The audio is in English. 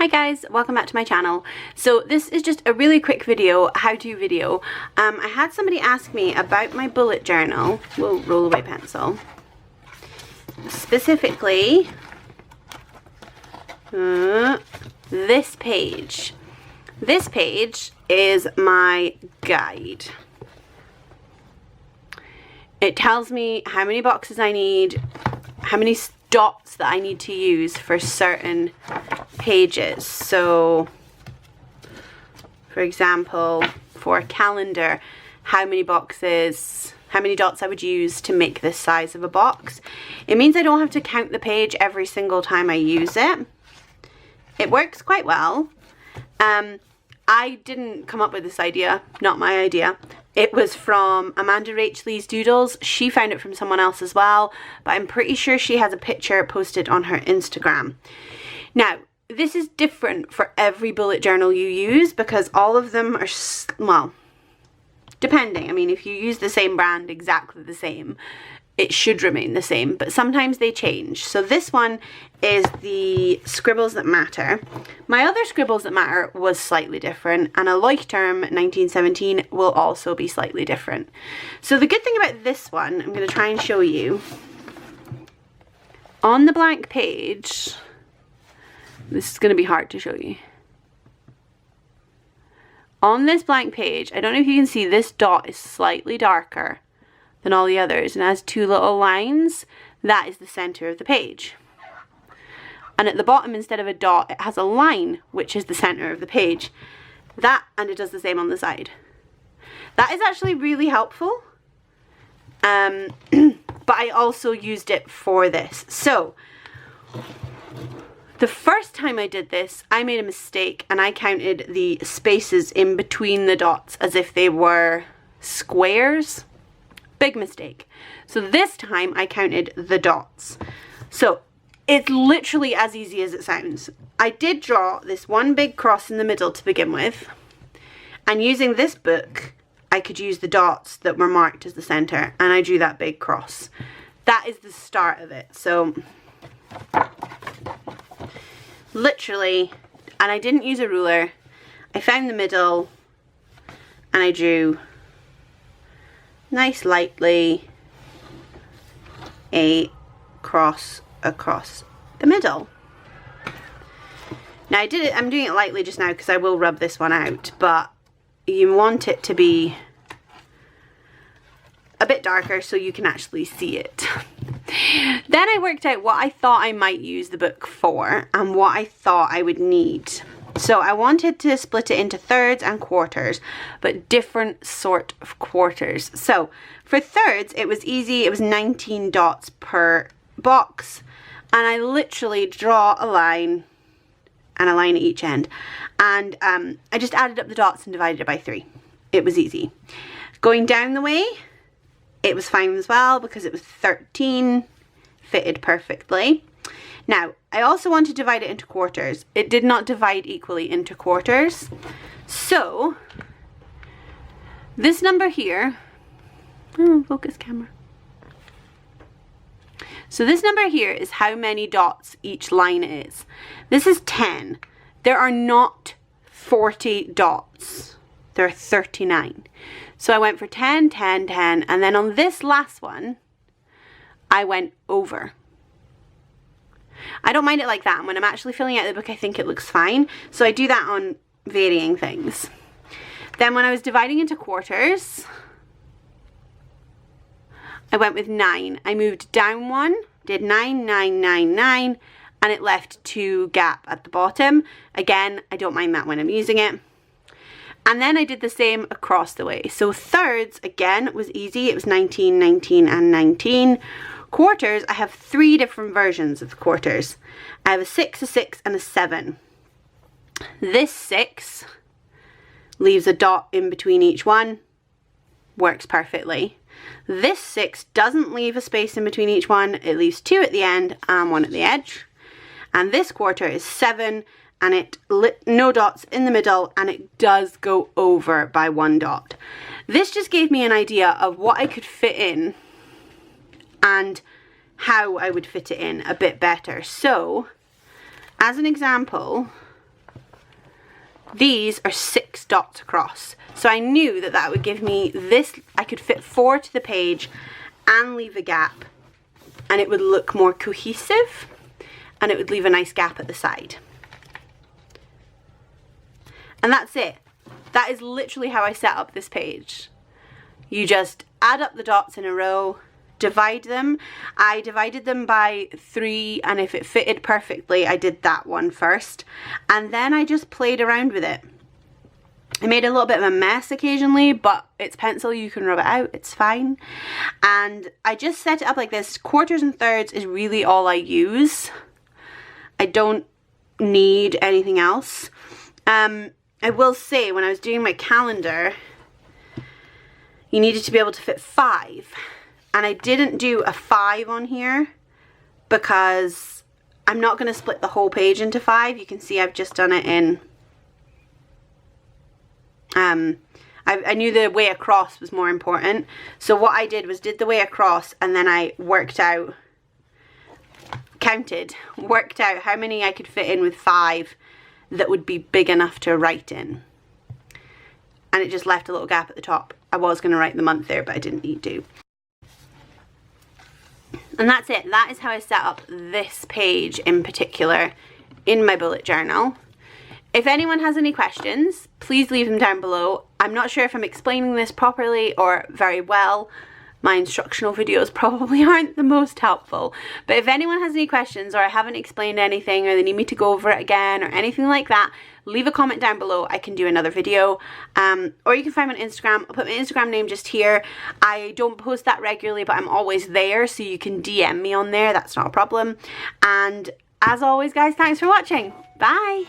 Hi guys, welcome back to my channel. So this is just a really quick video, how-to video. I had somebody ask me about my bullet journal. We'll roll away pencil. Specifically, this page. This page is my guide. It tells me how many boxes I need, how many dots that I need to use for certain pages. So for example, for a calendar, how many boxes, how many dots I would use to make this size of a box. It means I don't have to count the page every single time I use it. It works quite well. I didn't come up with this idea, not my idea. It was from Amanda Rachley's Doodles. She found it from someone else as well, but I'm pretty sure she has a picture posted on her Instagram. Now, this is different for every bullet journal you use because all of them are, well, depending. I mean, if you use the same brand, exactly the same, it should remain the same, but sometimes they change. So this one is the Scribbles That Matter. My other Scribbles That Matter was slightly different, and a Leuchtturm 1917 will also be slightly different. So the good thing about this one, I'm going to try and show you. On the blank page, this is going to be hard to show you. On this blank page, I don't know if you can see, this dot is slightly darker than all the others and has two little lines. That is the center of the page. And at the bottom, instead of a dot, it has a line, which is the center of the page. That, and it does the same on the side. That is actually really helpful. But I also used it for this. So the first time I did this, I made a mistake and I counted the spaces in between the dots as if they were squares. Big mistake. So this time I counted the dots. So it's literally as easy as it sounds. I did draw this one big cross in the middle to begin with, and using this book I could use the dots that were marked as the center, and I drew that big cross. That is the start of it. So literally, and I didn't use a ruler, I found the middle and I drew nice lightly a cross across the middle. Now I'm doing it lightly just now because I will rub this one out, but you want it to be a bit darker so you can actually see it. Then I worked out what I thought I might use the book for and what I thought I would need. So I wanted to split it into thirds and quarters, but different sort of quarters. So for thirds, it was easy. It was 19 dots per box. And I literally draw a line and a line at each end. And I just added up the dots and divided it by 3. It was easy. Going down the way, it was fine as well because it was 13, fitted perfectly. Now, I also want to divide it into quarters. It did not divide equally into quarters. So, this number here, focus camera. So this number here is how many dots each line is. This is 10. There are not 40 dots. There are 39. So I went for 10, 10, 10, and then on this last one, I went over. I don't mind it like that, and when I'm actually filling out the book I think it looks fine, so I do that on varying things. Then when I was dividing into quarters, I went with 9. I moved down one, did 9, 9, 9, 9, and it left 2 gap at the bottom. Again, I don't mind that when I'm using it. And then I did the same across the way. So thirds, again, was easy. It was 19, 19, and 19. Quarters, I have 3 different versions of the quarters. I have a 6, a 6, and a 7. This 6 leaves a dot in between each one. Works perfectly. This 6 doesn't leave a space in between each one. It leaves 2 at the end and 1 at the edge. And this quarter is 7, and it no dots in the middle, and it does go over by 1 dot. This just gave me an idea of what I could fit in and how I would fit it in a bit better. So, as an example, these are 6 dots across. So I knew that that would give me this, I could fit 4 to the page and leave a gap, and it would look more cohesive, and it would leave a nice gap at the side. And that's it. That is literally how I set up this page. You just add up the dots in a row, divide them. I divided them by 3, and if it fitted perfectly, I did that one first. And then I just played around with it. I made a little bit of a mess occasionally, but it's pencil, you can rub it out, it's fine. And I just set it up like this. Quarters and thirds is really all I use. I don't need anything else. I will say, when I was doing my calendar, you needed to be able to fit 5. And I didn't do a 5 on here because I'm not going to split the whole page into 5. You can see I've just done it in... I knew the way across was more important. So what I did was did the way across, and then I worked out how many I could fit in with 5 that would be big enough to write in. And it just left a little gap at the top. I was going to write the month there, but I didn't need to. And that's it. That is how I set up this page in particular in my bullet journal. If anyone has any questions, please leave them down below. I'm not sure if I'm explaining this properly or very well. My instructional videos probably aren't the most helpful. But if anyone has any questions, or I haven't explained anything, or they need me to go over it again or anything like that, leave a comment down below. I can do another video. Or you can find me on Instagram. I'll put my Instagram name just here. I don't post that regularly, but I'm always there, so you can DM me on there. That's not a problem. And as always, guys, thanks for watching. Bye.